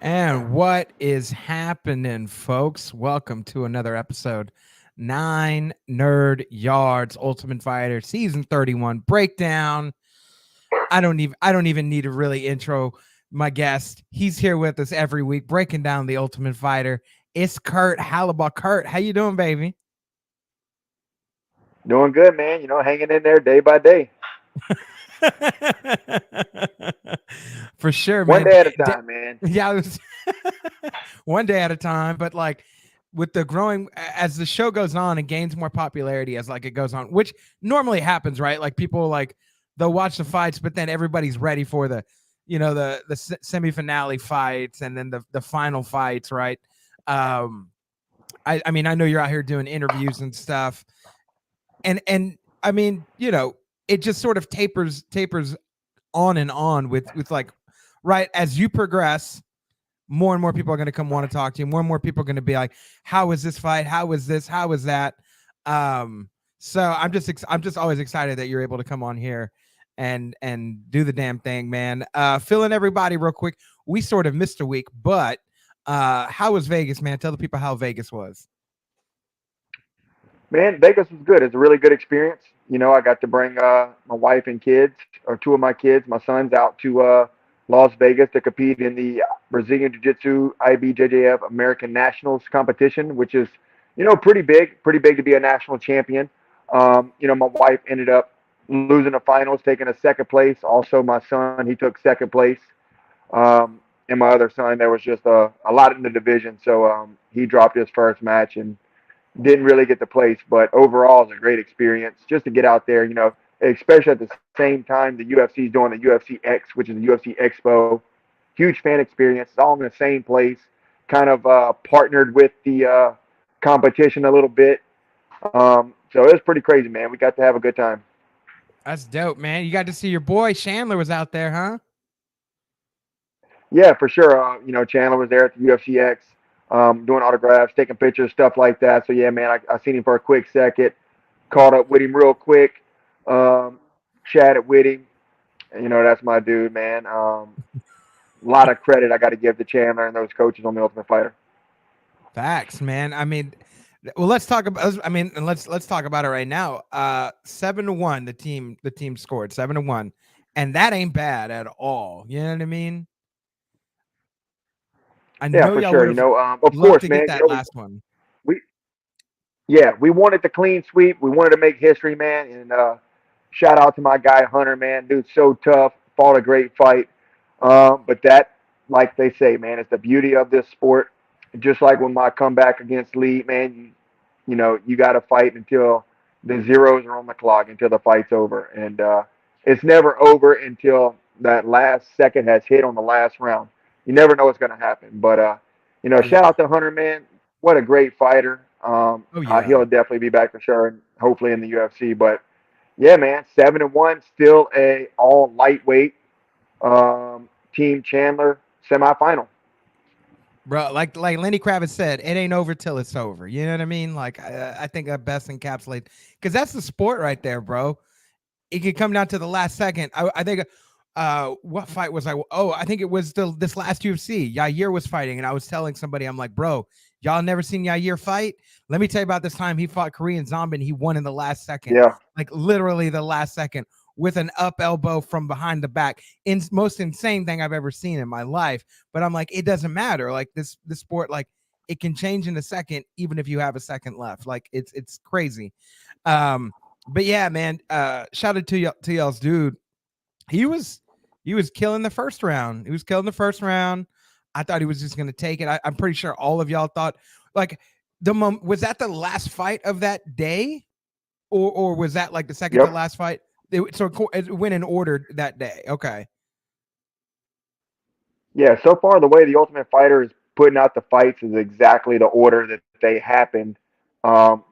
And what is happening, folks? Welcome to another episode. 9 Nerd Yards Ultimate Fighter Season 31 breakdown. I don't even need to really intro my guest. He's here with us every week breaking down the Ultimate Fighter. It's Kurt Holobaugh. Kurt, how you doing, baby? Doing good, man. Hanging in there day by day. For sure, One man. day at a time, man. Yeah, one day at a time. But like with the growing, as the show goes on and gains more popularity as like it goes on, which normally happens, right? Like people like they'll watch the fights, but then everybody's ready for the semi-finale fights and then the final fights, right? Um, I mean, I know you're out here doing interviews and stuff, and I mean, it just sort of tapers on and on with like right as you progress, more and more people are going to come want to talk to you. More and more people are going to be like, how is this fight? How is this? How is that? So I'm just always excited that you're able to come on here and do the damn thing, man. Fill in everybody real quick. We sort of missed a week, but how was Vegas, man? Tell the people how Vegas was. Man, Vegas was good. It's a really good experience. I got to bring my wife and kids, or two of my kids, my sons, out to Las Vegas to compete in the Brazilian Jiu-Jitsu IBJJF American Nationals competition, which is, pretty big to be a national champion. My wife ended up losing the finals, taking a second place. Also, my son, he took second place. And my other son, there was just a lot in the division, so he dropped his first match and didn't really get the place, but overall it's a great experience just to get out there, especially at the same time the UFC is doing the UFC X, which is the UFC Expo. Huge fan experience. It's all in the same place, kind of partnered with the competition a little bit. So it was pretty crazy, man. We got to have a good time. That's dope, man. You got to see your boy Chandler was out there, huh? Yeah, for sure. Chandler was there at the UFC X, doing autographs, taking pictures, stuff like that. So yeah, man, I seen him for a quick second, caught up with him real quick, um, chatted with him. And, that's my dude, man. A lot of credit I got to give to Chandler and those coaches on the Ultimate Fighter. Facts, man. I mean, well, let's talk about. I mean, and let's talk about it right now. 7-1. The team scored 7-1, and that ain't bad at all. You know what I mean? I Yeah, know for y'all sure. would have Of loved course, to get man. that last one. We we wanted the clean sweep. We wanted to make history, man. And shout out to my guy Hunter, man. Dude's so tough. Fought a great fight. But that, like they say, man, it's the beauty of this sport. Just like when my comeback against Lee, man, you got to fight until the zeros are on the clock, until the fight's over. And it's never over until that last second has hit on the last round. You never know what's going to happen. But, shout Yeah. out to Hunter, man. What a great fighter. Oh yeah. He'll definitely be back for sure, and hopefully in the UFC. But yeah, man, 7-1, still a all lightweight Team Chandler semifinal. Bro, like Lenny Kravitz said, it ain't over till it's over. You know what I mean? Like I think that best encapsulate because that's the sport right there, bro. It could come down to the last second. I think what fight was I? Oh, I think it was this last UFC. Yair was fighting, and I was telling somebody, I'm like, bro, y'all never seen Yair fight? Let me tell you about this time he fought Korean Zombie and he won in the last second, Yeah, like literally the last second with an up elbow from behind the back. Most insane thing I've ever seen in my life. But I'm like, it doesn't matter. Like this sport, like it can change in a second, even if you have a second left. Like it's crazy. Um, but yeah, man. Shout out to y'all's dude. He was he was killing the first round. He was killing the first round. I thought he was just gonna take it. I'm pretty sure all of y'all thought like was that the last fight of that day, or was that like the second to yep. last fight? It went in order that day. Okay. Yeah, so far the way the Ultimate Fighter is putting out the fights is exactly the order that they happened um,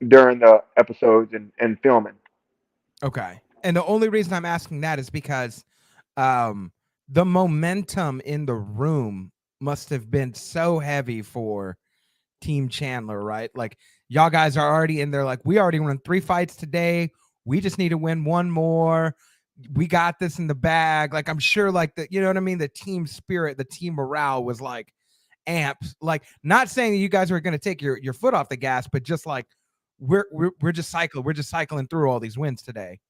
during the episodes and filming. Okay. And the only reason I'm asking that is because um the momentum in the room must have been so heavy for Team Chandler, right? Like y'all guys are already in there, like we already won 3 fights today. We just need to win one more. we got this in the bag. Like I'm sure like the, you know what I mean? The team spirit, the team morale was like amps. Like not saying that you guys are going to take your foot off the gas, but just like we're just cycling through all these wins today.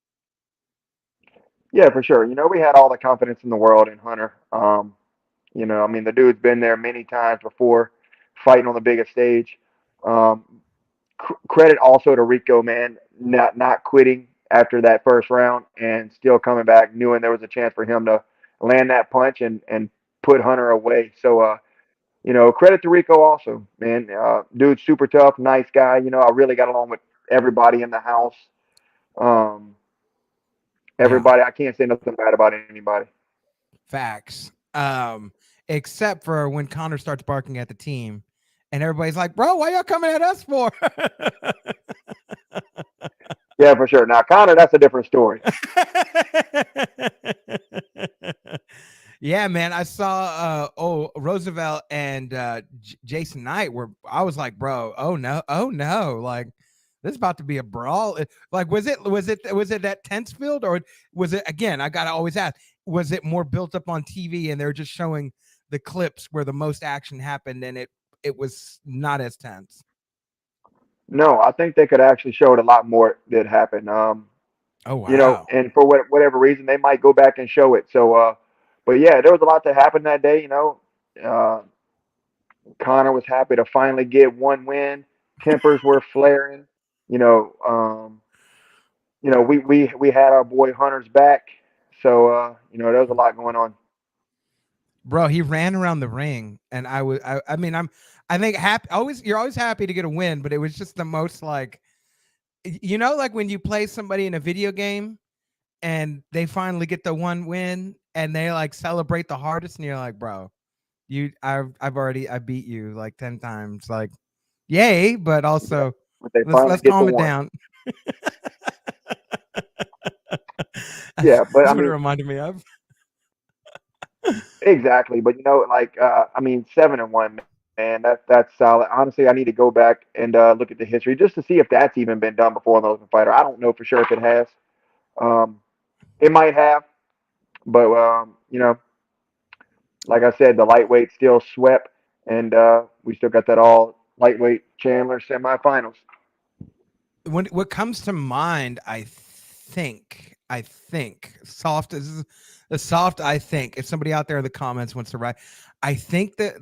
Yeah, for sure. We had all the confidence in the world in Hunter. I mean, the dude's been there many times before, fighting on the biggest stage. Um, Credit also to Rico, man, not quitting after that first round and still coming back, knowing there was a chance for him to land that punch and put Hunter away. So, credit to Rico also, man. Dude's super tough, nice guy. I really got along with everybody in the house. Um, Yeah, Everybody, I can't say nothing bad about anybody. facts. Except for when Connor starts barking at the team and everybody's like, bro, why y'all coming at us for? Yeah, for sure. Now, Connor, that's a different story. Yeah, man. I saw Roosevelt and Jason Knight were I was like, bro, oh no. Like this is about to be a brawl. Like was it that tense field or was it again, I gotta always ask, was it more built up on TV and they're just showing the clips where the most action happened and it was not as tense? No, I think they could actually show it a lot more that happened. Oh wow. And for whatever reason, they might go back and show it. So, but yeah, there was a lot that happened that day. Uh, Connor was happy to finally get one win. Tempers were flaring. You know, um, we had our boy Hunter's back. So, there was a lot going on. Bro, he ran around the ring and I mean I think happy always you're always happy to get a win, but it was just the most like like when you play somebody in a video game and they finally get the one win and they like celebrate the hardest and you're like, bro, I beat you like 10 times. Like, yay, but Yeah, also but they finally let's get the calm it one. down. That's Yeah, but I what it mean, reminded me of. exactly. But like, I mean, 7-1, man. That's solid. Honestly, I need to go back and look at the history just to see if that's even been done before in the Ultimate Fighter. I don't know for sure if it has. Um, it might have, but like I said, the lightweight still swept, and we still got that all lightweight Chandler semifinals. When what comes to mind, I think soft is a soft. I think if somebody out there in the comments wants to write, I think that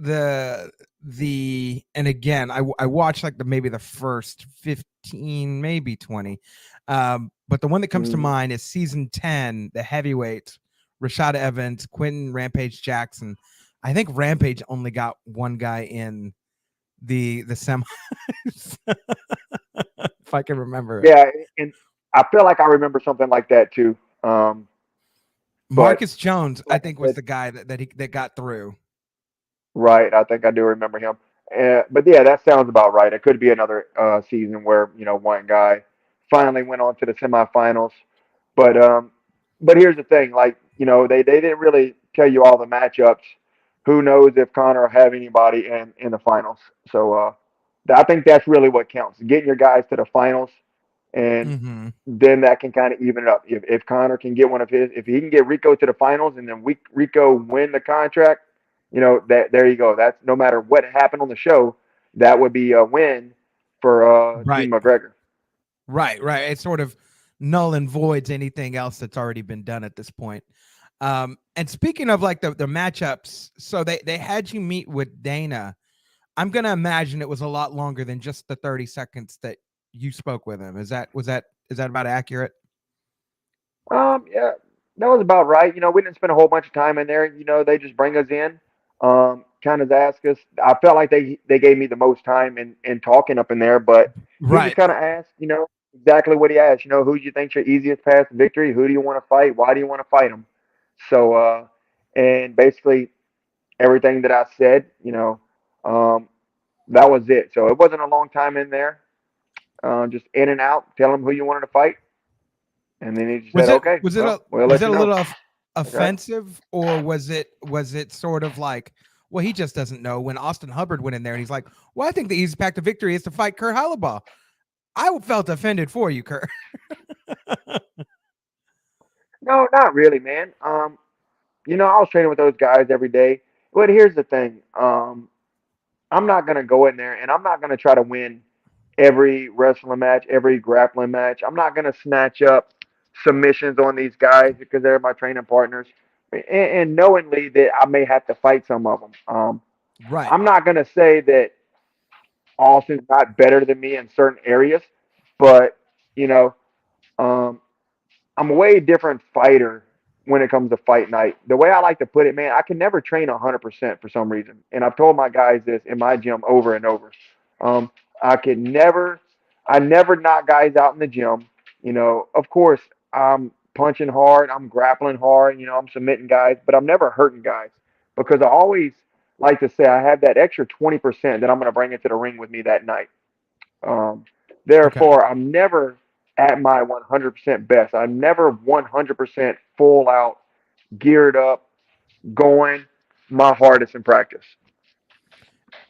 and again, I watched like maybe the first 15, maybe 20, but the one that comes to Mm, mind is season 10, the heavyweights, Rashad Evans, Quentin Rampage Jackson. I think Rampage only got one guy in the semis, if I can remember it. yeah, and I feel like I remember something like that too. But Marcus Jones, I like I think, was said, the guy that got through. right, I think I do remember him. But yeah, that sounds about right. It could be another season where one guy finally went on to the semifinals. But here's the thing, like they didn't really tell you all the matchups. Who knows if Connor will have anybody in the finals? So I think that's really what counts: getting your guys to the finals, and Mm-hmm. then that can kind of even it up. If Connor can get one of his, if he can get Rico to the finals, and then Rico win the contract, that there you go. That's no matter what happened on the show, that would be a win for Right, Team McGregor. right. It sort of null and voids anything else that's already been done at this point. And speaking of like the matchups, so they had you meet with Dana. I'm gonna imagine it was a lot longer than just the 30 seconds that you spoke with him. Is that about accurate? Yeah, that was about right. We didn't spend a whole bunch of time in there. They just bring us in, kind of ask us. I felt like they gave me the most time in talking up in there, but he just Right. kind of asked, exactly what he asked. Who do you think's your easiest path to victory? Who do you want to fight? Why do you want to fight him? So, and basically everything that I said, um, that was it. So it wasn't a long time in there. Just in and out, tell him who you wanted to fight, and then he just Was said, it "Okay, was it well, a we'll was let it you a know." little Okay. offensive or was it sort of like, well, he just doesn't know when Austin Hubbard went in there and he's like, well, I think the easy path to victory is to fight Kurt Holobaugh. I felt offended for you, Kurt. No, No, not really, man. I was training with those guys every day. But here's the thing. I'm not gonna go in there and I'm not gonna try to win every wrestling match, every grappling match. I'm not gonna snatch up submissions on these guys because they're my training partners, and knowingly that I may have to fight some of them. Right. I'm not gonna say that Austin's not better than me in certain areas, but you know, um, I'm a way different fighter when it comes to fight night. The way I like to put it, man, I can never train 100% for some reason. And I've told my guys this in my gym over and over. Um, I can never, I never knock guys out in the gym. Of course, I'm punching hard, I'm grappling hard, I'm submitting guys, but I'm never hurting guys because I always like to say I have that extra 20% that I'm going to bring into the ring with me that night. Um, Okay. Therefore, I'm never at my 100% best. I'm never 100% full out, geared up, going my hardest in practice.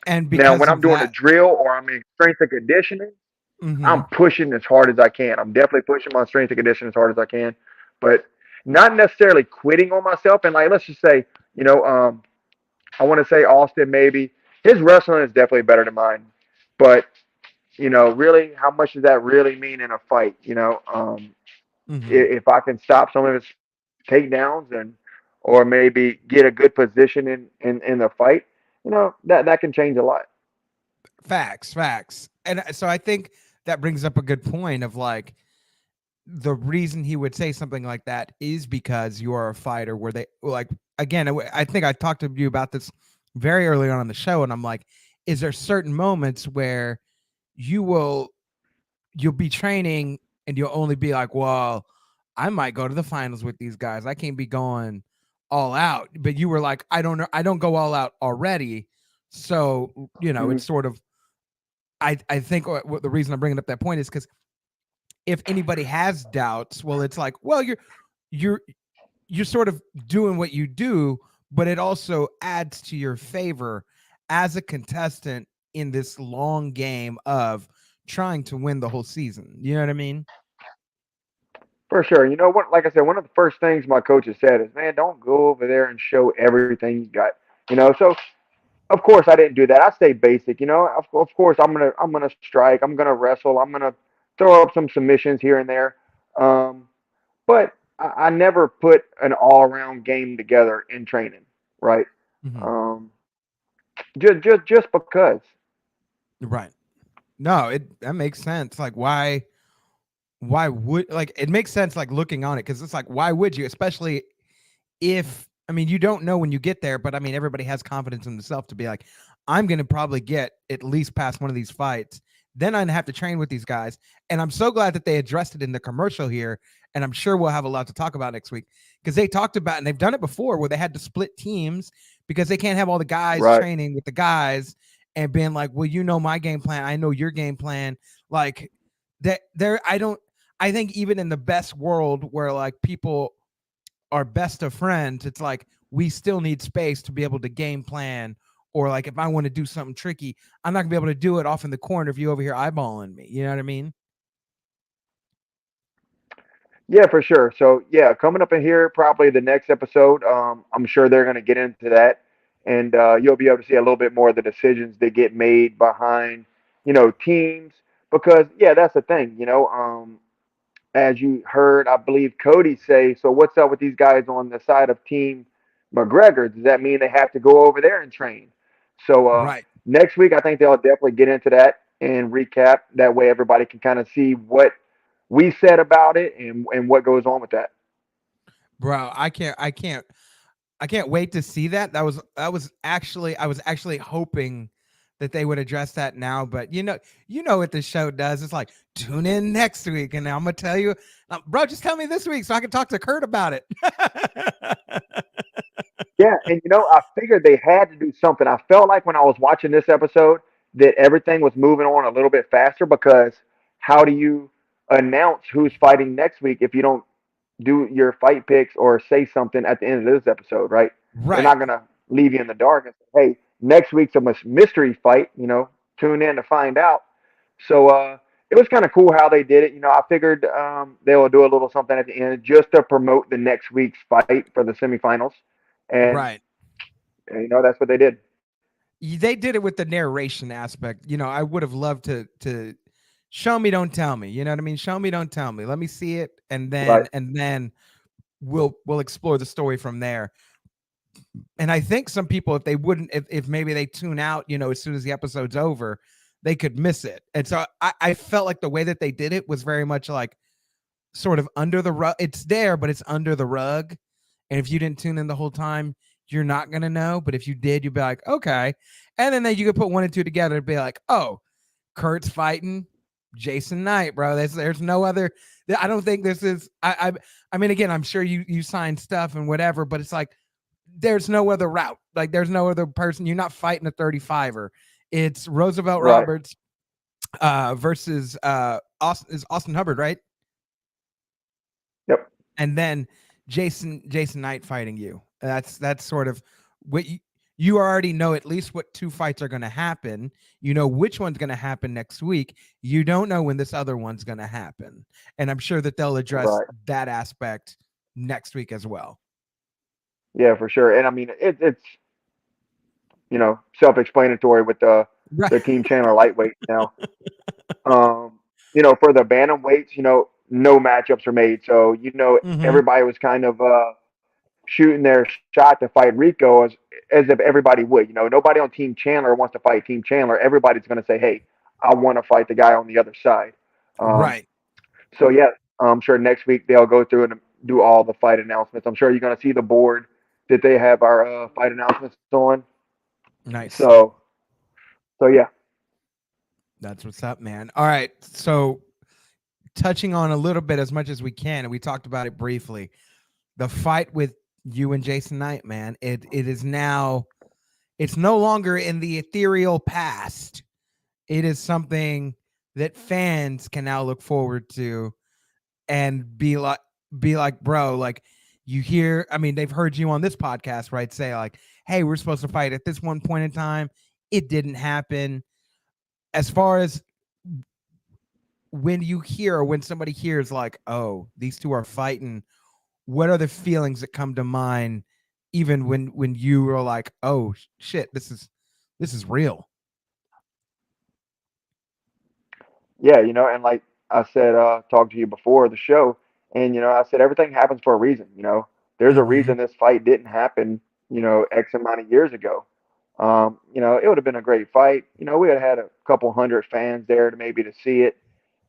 And Now, because when I'm of doing a that, drill or I'm in strength and conditioning, hmm I'm pushing as hard as I can. I'm definitely pushing my strength and conditioning as hard as I can, but not necessarily quitting on myself. And like, let's just say, you know, um, I want to say Austin maybe his wrestling is definitely better than mine, but really, how much does that really mean in a fight? hmm If I can stop some of his takedowns and or maybe get a good position in the fight, that can change a lot. facts, facts. And so I think that brings up a good point of like the reason he would say something like that is because you are a fighter where they like again I think I talked to you about this very early on in the show and I'm like, is there certain moments where you will you'll be training and you'll only be like, well, I might go to the finals with these guys, I can't be going all out, but you were like, I don't know, I don't go all out already. So it's Hmm. sort of I think what the reason I'm bringing up that point is because if anybody has doubts, well, it's like, well, you're you're sort of doing what you do, but it also adds to your favor as a contestant in this long game of trying to win the whole season. You know what I mean? For sure. You know what? Like I said, one of the first things my coaches said is, "Man, don't go over there and show everything you got." So of course I didn't do that. I stayed basic. Of course I'm gonna strike. I'm gonna wrestle. I'm gonna throw up some submissions here and there. Um, But I never put an all around game together in training, right? Mhm. Um, just because. Right. No, it that makes sense. Like why would like it makes sense like looking on it because it's like why would you, especially if I mean you don't know when you get there, but I mean everybody has confidence in themselves to be like, I'm gonna probably get at least past one of these fights. Then I'd have to train with these guys. And I'm so glad that they addressed it in the commercial here. And I'm sure we'll have a lot to talk about next week. Because they talked about and they've done it before where they had to split teams because they can't have all the guys Right. training with the guys and being like, well, you know my game plan, I know your game plan. Like that there I don't I think even in the best world where like people are best of friends, it's like we still need space to be able to game plan. Or like if I want to do something tricky, I'm not gonna be able to do it off in the corner if you over here eyeballing me. You know what I mean? Yeah, for sure. So yeah, coming up in here, probably the next episode. I'm sure they're going to get into that, and you'll be able to see a little bit more of the decisions that get made behind, teams. Because yeah, that's the thing. As you heard, I believe Cody say, so what's up with these guys on the side of Team McGregor? Does that mean they have to go over there and train? So Right. next week, I think they'll definitely get into that and recap. That way, everybody can kind of see what we said about it and what goes on with that. Bro, I can't wait to see that. That was actually I was actually hoping that they would address that now, but you know what the show does. It's like tune in next week, and I'm gonna tell you, bro. Just tell me this week so I can talk to Kurt about it. Yeah, and I figured they had to do something. I felt like when I was watching this episode that everything was moving on a little bit faster because how do you announce who's fighting next week if you don't do your fight picks or say something at the end of this episode, right? They're Right. not gonna leave you in the dark and say, "Hey, next week's a mystery fight." Tune in to find out. So it was kind of cool how they did it. I figured they will do a little something at the end just to promote the next week's fight for the semifinals, and Right. that's what they did. They did it with the narration aspect. I would have loved to show me, don't tell me. You know what I mean? Show me, don't tell me. Let me see it, and then Right. and then we'll explore the story from there. And I think some people, if they wouldn't, if maybe they tune out, as soon as the episode's over, they could miss it. And so I felt like the way that they did it was very much like sort of under the rug. It's there, but it's under the rug. And if you didn't tune in the whole time, you're not gonna know. But if you did, you'd be like, okay. And then you could put one and two together and be like, oh, Kurt's fighting Jason Knight, bro. There's no other. I don't think this is. I mean, again, I'm sure you signed stuff and whatever, but it's like there's no other route. Like there's no other person. You're not fighting a 35er. It's Roosevelt Right. Roberts versus Austin Hubbard, right? Yep. And then Jason Knight fighting you. That's sort of what you already know at least what two fights are going to happen. You know which one's going to happen next week. You don't know when this other one's going to happen. And I'm sure that they'll address Right. that aspect next week as well. Yeah, for sure. And I mean, it's self-explanatory with the Right. Team Chandler lightweight now. Um, for the bantamweights, no matchups are made, so Mm-hmm. everybody was kind of shooting their shot to fight Rico as if everybody would. Nobody on Team Chandler wants to fight Team Chandler. Everybody's going to say, "Hey, I want to fight the guy on the other side." Um, Right. so yeah, I'm sure next week they'll go through and do all the fight announcements. I'm sure you're going to see the board that they have our fight announcements on. Nice. So yeah. That's what's up, man. All right. So touching on a little bit as much as we can, and we talked about it briefly. The fight with you and Jason Knight, man. It is now. It's no longer in the ethereal past. It is something that fans can now look forward to and be like, bro, like you hear. I mean, they've heard you on this podcast, right? Say like, hey, we're supposed to fight at this one point in time. It didn't happen. As far as when you hear or when somebody hears like, oh, these two are fighting, what are the feelings that come to mind even when you are like, oh shit, this is real? Yeah, and like I said, talked to you before the show, and I said everything happens for a reason. There's a Mm-hmm. reason this fight didn't happen. X amount of years ago. It would have been a great fight. We had a couple hundred fans there to see it.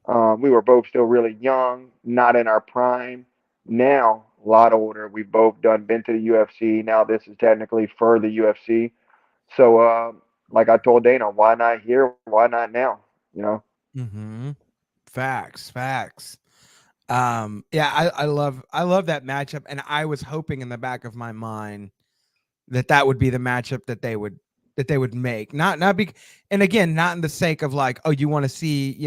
We were both still really young, not in our prime. Now, a lot older. We've both been to the UFC. Now this is technically for the UFC. So, like I told Dana, why not here? Why not now? You know. Mm-hmm. Facts. Yeah, I love that matchup, and I was hoping in the back of my mind that would be the matchup that they would make. Not be, and again, not in the sake of like, oh, you want to see,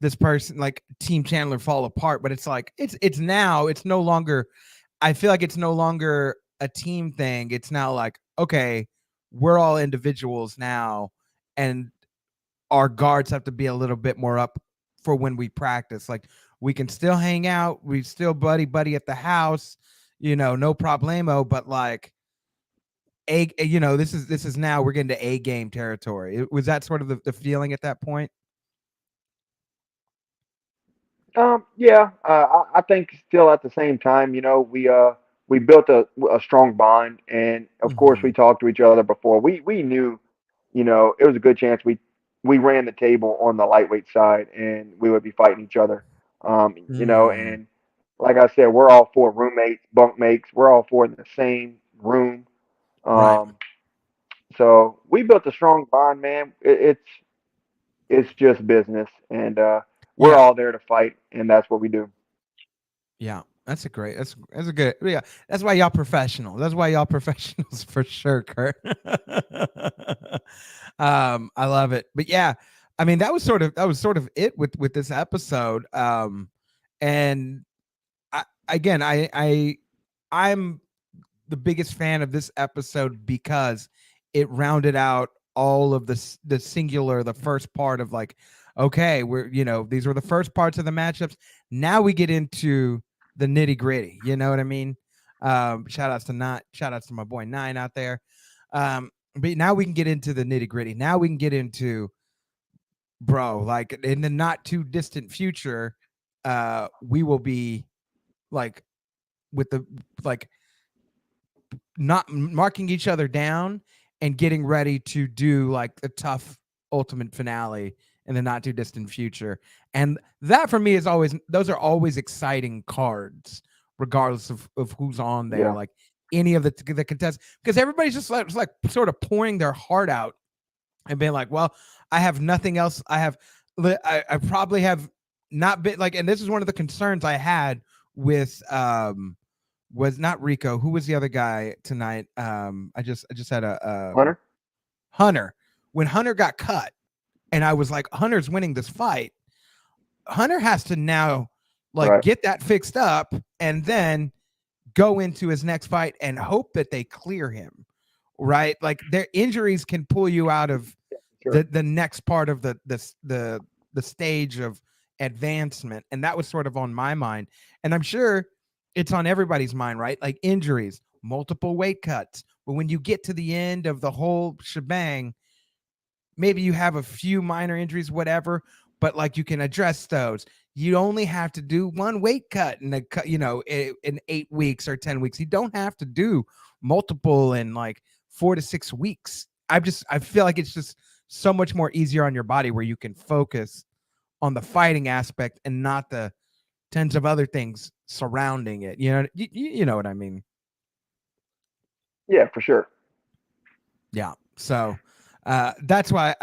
this person like Team Chandler fall apart, but it's like it's now, it's no longer, I feel like it's no longer a team thing. It's now like, okay, we're all individuals now, and our guards have to be a little bit more up for when we practice. Like we can still hang out, we still buddy at the house, no problemo, but like this is now we're getting to A game territory. Was that sort of the feeling at that point? Yeah, I think still at the same time, we built a strong bond, and of course Mm-hmm. we talked to each other before. We knew, it was a good chance we ran the table on the lightweight side, and we would be fighting each other. Mm, And like I said, we're all four roommates, bunkmates. We're all four in the same room. right. Um, so we built a strong bond, man. It's just business, and we're Yeah. all there to fight, and that's what we do. Yeah. That's a good, yeah. That's why y'all professional. That's why y'all professionals for sure, Kurt. I love it. But yeah, I mean that was sort of it with this episode. And again, I'm the biggest fan of this episode because it rounded out all of the singular, the first part of like, okay, these were the first parts of the matchups. Now we get into the nitty gritty. You know what I mean? Shout outs to my boy Nine out there. But now we can get into the nitty gritty. Now we can get into, bro, like in the not too distant future, we will be like with the like not marking each other down and getting ready to do like a tough ultimate finale in the not too distant future. And that for me is always, those are always exciting cards, regardless of who's on there, Yeah. like any of the contestants, because everybody's just like sort of pouring their heart out and being like, well, I have nothing else. I probably have not been like, and this is one of the concerns I had with was not Rico. Who was the other guy tonight? I just had a Hunter? Hunter. When Hunter got cut, and I was like, Hunter's winning this fight. Hunter has to now like Right. get that fixed up and then go into his next fight and hope that they clear him. Right? Like their injuries can pull you out of Sure. the next part of the stage of advancement, and that was sort of on my mind, and I'm sure it's on everybody's mind, right? Like injuries, multiple weight cuts, but when you get to the end of the whole shebang, maybe you have a few minor injuries, whatever, but like you can address those. You only have to do one weight cut in in 8 weeks or 10 weeks. You don't have to do multiple in like 4 to 6 weeks. I feel like it's just so much more easier on your body where you can focus on the fighting aspect and not the tens of other things surrounding it. You know what I mean? Yeah, for sure. Yeah. So that's why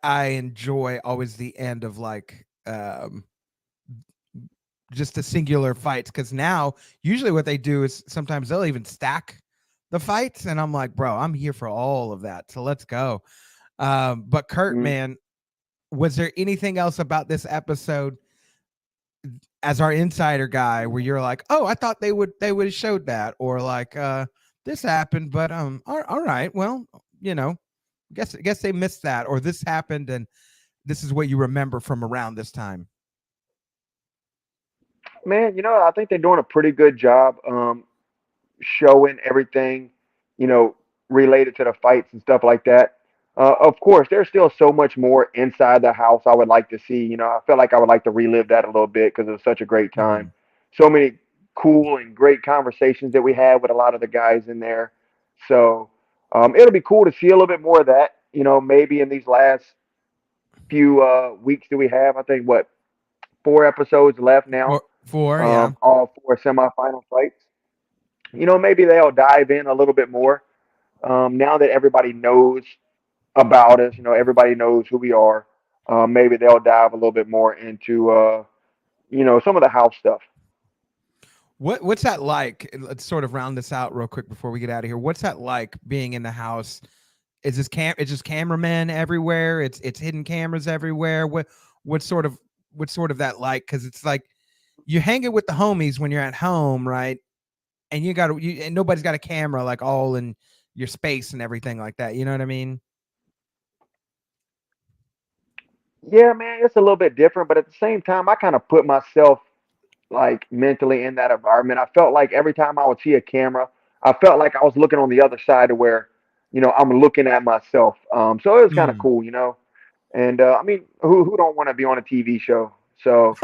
I enjoy always the end of like just the singular fights, because now usually what they do is sometimes they'll even stack the fights, and I'm like, bro, I'm here for all of that. So let's go. But Kurt, Mm. man, was there anything else about this episode as our insider guy where you're like, oh, I thought they would have showed that, or like this happened, but all right, well, you know, guess they missed that, or this happened and this is what you remember from around this time? Man, I think they're doing a pretty good job showing everything, you know, related to the fights and stuff like that. Of course, there's still so much more inside the house I would like to see. I feel like I would like to relive that a little bit because it was such a great time. Mhm. So many cool and great conversations that we had with a lot of the guys in there. So it'll be cool to see a little bit more of that. Maybe in these last few weeks that we have. I think what 4 episodes left now. Four, yeah. All four semifinal fights. Maybe they'll dive in a little bit more now that everybody knows about us. Everybody knows who we are. Maybe they'll dive a little bit more into some of the house stuff. What's that like? Let's sort of round this out real quick before we get out of here. What's that like being in the house? It's just cameramen everywhere. It's hidden cameras everywhere. What sort of that like? Because it's like you hang it with the homies when you're at home, right? And and nobody's got a camera like all in your space and everything like that. You know what I mean? Yeah, man, it's a little bit different, but at the same time, I kind of put myself like mentally in that environment. I felt like every time I would see a camera, I felt like I was looking on the other side of where, I'm looking at myself. So it was kind of Mm. cool. And I mean, who don't want to be on a TV show? So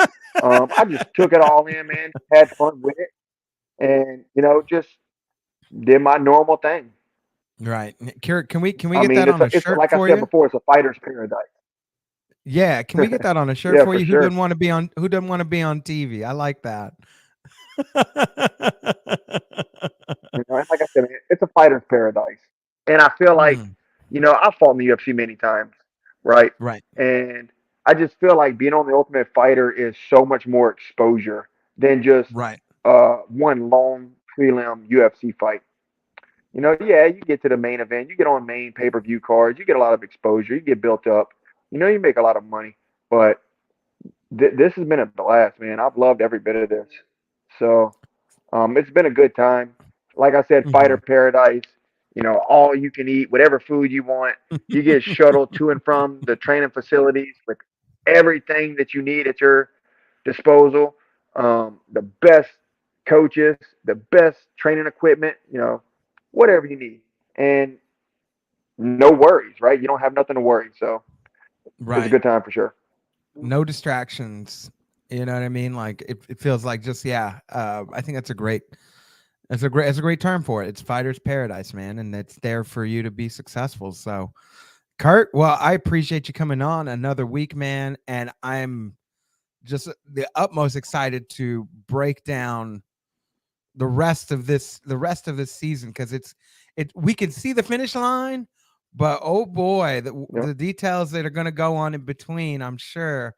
I just took it all in, man. Had fun with it, and just did my normal thing. Right. Kurt, can we I get mean, that on a it's shirt like I for said you? before, it's a fighter's paradise. Yeah, can we get that on a shirt Yeah, for for you? sure. Who doesn't want to be on TV? I like that. And like I said, man, it's a fighter's paradise. And I feel like, Mm, I've fought in the UFC many times, right? right, And I just feel like being on the Ultimate Fighter is so much more exposure than just right. one long prelim UFC fight. Yeah, you get to the main event, you get on main pay-per-view cards, you get a lot of exposure, you get built up, you make a lot of money. But this has been a blast, man. I've loved every bit of this. So it's been a good time. Like I said, fighter Mhm. paradise. All you can eat, whatever food you want. You get shuttled to and from the training facilities with everything that you need at your disposal. The best coaches, the best training equipment, whatever you need. And no worries, right? You don't have nothing to worry. So it's a Right. good time for sure. No distractions. You know what I mean? Like it feels like just yeah. I think that's a great term for it. It's fighter's paradise, man, and it's there for you to be successful. So, Kurt, well, I appreciate you coming on another week, man, and I'm just the utmost excited to break down the rest of this season because we can see the finish line, but oh boy, Yeah. the details that are going to go on in between, I'm sure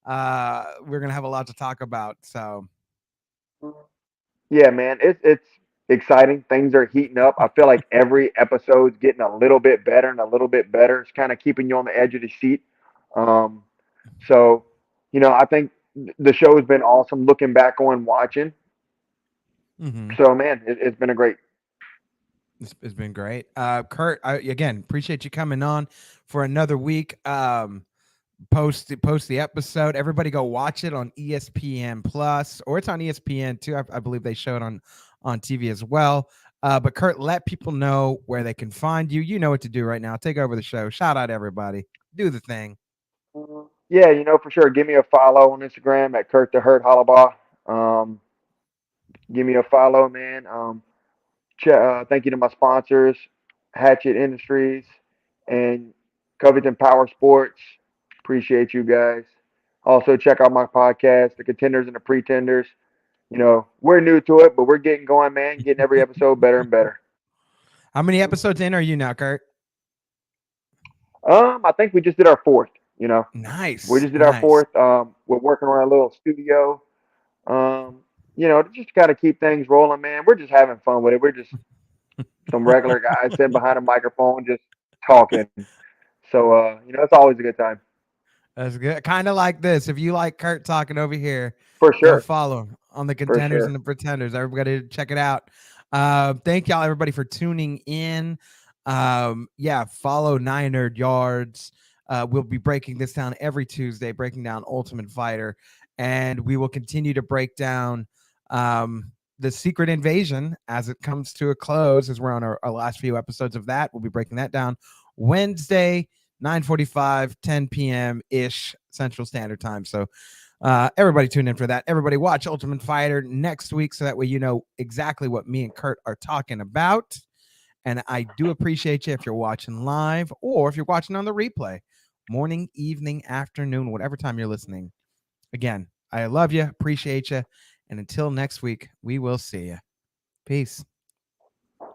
we're going to have a lot to talk about. So Yeah, man, it's exciting. Things are heating up. I feel like every episode's getting a little bit better and a little bit better. It's kind of keeping you on the edge of the seat. Um, so, I think the show has been awesome. Looking back on watching, mhm. so man, it's been a great. It's been great. Kurt, again, appreciate you coming on for another week. Post the episode. Everybody go watch it on ESPN Plus, or it's on ESPN too. I believe they show it on TV as well. But Kurt, let people know where they can find you. You know what to do right now. Take over the show. Shout out everybody. Do the thing. Yeah, for sure. Give me a follow on Instagram at Kurt the Hurt Holobaugh. Um, give me a follow, man. Thank you to my sponsors, Hatchet Industries and Covington Power Sports. Appreciate you guys. Also, check out my podcast, The Contenders and the Pretenders. We're new to it, but we're getting going, man. Getting every episode better and better. How many episodes in are you now, Kurt? I think we just did our fourth. We Nice, just did our nice. fourth. We're working on a little studio. Just to kind of keep things rolling, man. We're just having fun with it. We're just some regular guys sitting behind a microphone, just talking. So, it's always a good time. That's good. Kind of like this. If you like Kurt talking over here, For go sure. follow him on the For Contenders and sure. the Pretenders. Everybody, check it out. Thank y'all, everybody, for tuning in. Yeah, follow Nine Nerd Yards. We'll be breaking this down every Tuesday, breaking down Ultimate Fighter, and we will continue to break down the Secret Invasion as it comes to a close. As we're on our last few episodes of that, we'll be breaking that down Wednesday. 9:45, 10 p.m. ish Central Standard Time. So everybody tune in for that. Everybody watch Ultimate Fighter next week so that way you know exactly what me and Kurt are talking about. And I do appreciate you if you're watching live or if you're watching on the replay, morning, evening, afternoon, whatever time you're listening. Again, I love you, appreciate you. And until next week, we will see you. Peace.